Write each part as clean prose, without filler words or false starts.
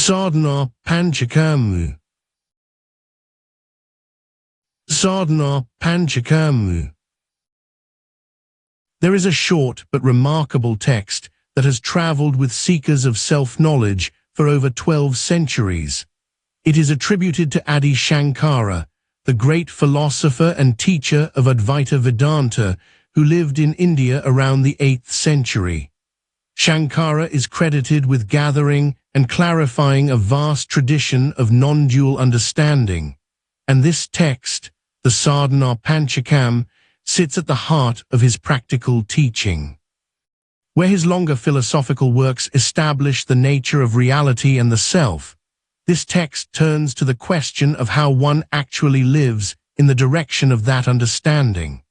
Sadhana Panchakam. Sadhana Panchakam. There is a short but remarkable text that has travelled with seekers of self-knowledge for over 12 centuries. It is attributed to Adi Shankara, the great philosopher and teacher of Advaita Vedanta, who lived in India around the 8th century. Shankara is credited with gathering and clarifying a vast tradition of non-dual understanding, and this text, the Sadhana Panchakam, sits at the heart of his practical teaching. Where his longer philosophical works establish the nature of reality and the self, this text turns to the question of how one actually lives in the direction of that understanding.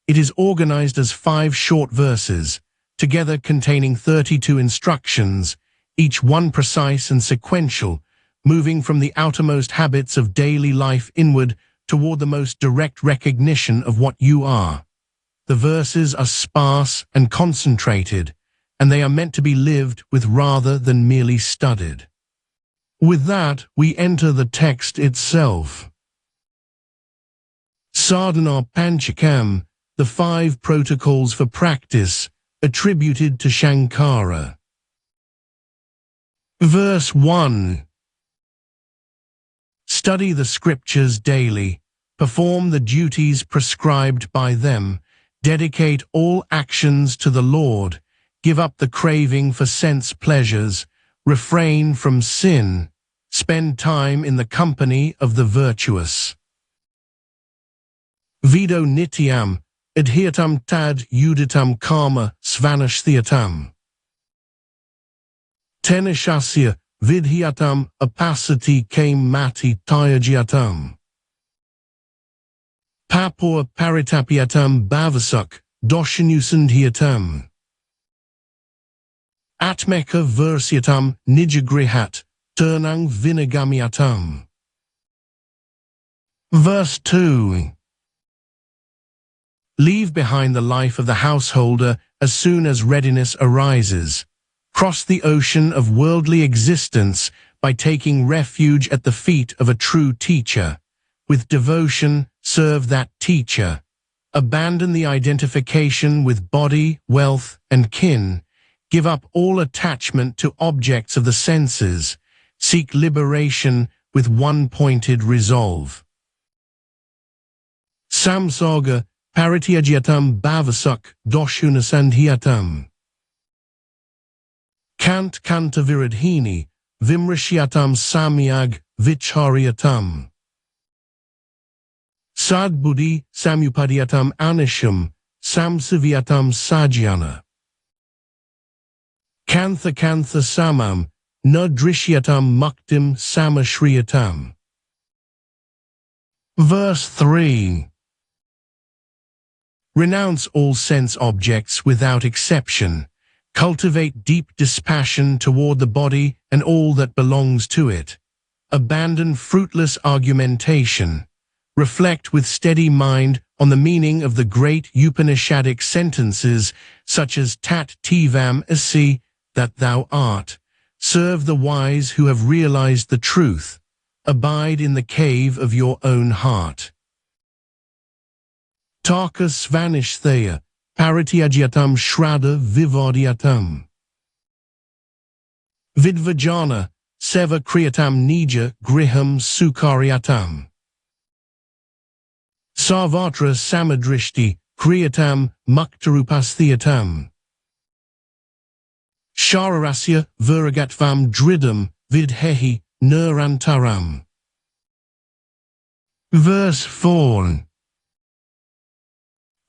It is organized as 5 short verses, together containing 32 instructions, each one precise and sequential, moving from the outermost habits of daily life inward toward the most direct recognition of what you are. The verses are sparse and concentrated, and they are meant to be lived with rather than merely studied. With that, we enter the text itself. Sadhana Panchakam, the 5 protocols for practice, attributed to Shankara. Verse 1. Study the scriptures daily, perform the duties prescribed by them, dedicate all actions to the Lord, give up the craving for sense pleasures, refrain from sin, spend time in the company of the virtuous. Vido nityam, adhirtam tad uditam karma svanashthyatam. Tenashasya vidhyatam apasati kame mati tyajyatam. Papur paritapyatam bhavasuk doshanusandhyatam. Atmeka versyatam nijagrihat turnang vinagamyatam. Verse 2. Leave behind the life of the householder as soon as readiness arises. Cross the ocean of worldly existence by taking refuge at the feet of a true teacher. With devotion, serve that teacher. Abandon the identification with body, wealth, and kin. Give up all attachment to objects of the senses. Seek liberation with one-pointed resolve. Samsarga parityajatam bhavasuk doshunasandhyatam. Kant kanta viradhini vimrishyatam samyag vicharyatam. Sadbuddhi samupadiyatam anisham samsivyatam sajjana. Kantha kantha samam nudrishyatam muktim samashriyatam. Verse 3. Renounce all sense objects without exception. Cultivate deep dispassion toward the body and all that belongs to it. Abandon fruitless argumentation. Reflect with steady mind on the meaning of the great Upanishadic sentences such as Tat Tvam Asi, that thou art. Serve the wise who have realized the truth. Abide in the cave of your own heart. Tarka svanishthaya parityajatam shraddha vivadyatam. Vidvajana seva kriyatam nija griham sukaryatam. Sarvatra samadrishti kriyatam muktarupasthyatam. Shararasya viragatvam dridam vidhehi nirantaram. Verse 4.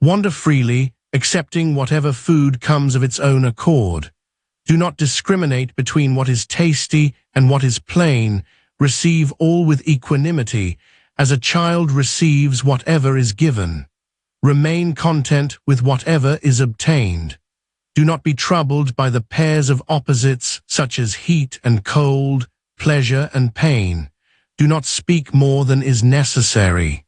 Wander freely, accepting whatever food comes of its own accord. Do not discriminate between what is tasty and what is plain. Receive all with equanimity, as a child receives whatever is given. Remain content with whatever is obtained. Do not be troubled by the pairs of opposites such as heat and cold, pleasure and pain. Do not speak more than is necessary.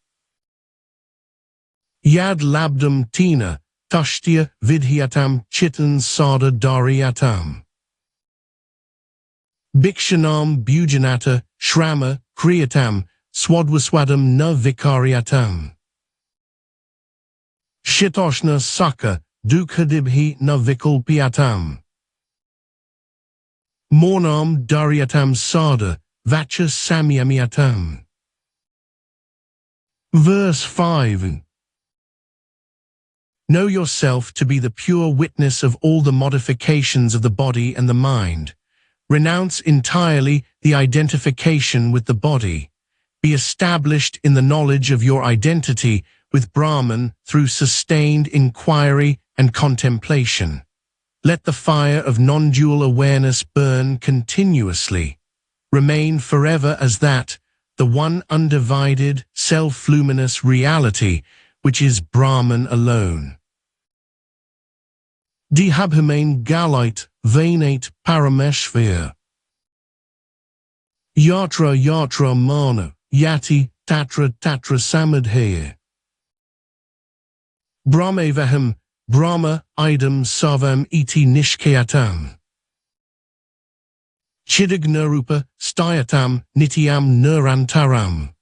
Yad labdam tina tashtya vidhyatam chitan sada daryatam. Bhikshanam bhujanata shrama kriyatam swadwaswadam na vikaryatam. Shitoshna sukha dukhadibhi na vikalpyatam. Mornam daryatam sada vacha samyamyatam. Verse 5. Know yourself to be the pure witness of all the modifications of the body and the mind. Renounce entirely the identification with the body. Be established in the knowledge of your identity with Brahman through sustained inquiry and contemplation. Let the fire of non-dual awareness burn continuously. Remain forever as that, the one undivided, self-luminous reality, which is Brahman alone. Dihabhimain galite, vainate parameshvir. Yatra yatra mana, yati tatra tatra samadhaya. Brahmavaham, Brahma idam sarvam iti nishkayatam. Chidagnarupa styatam nityam nirantaram.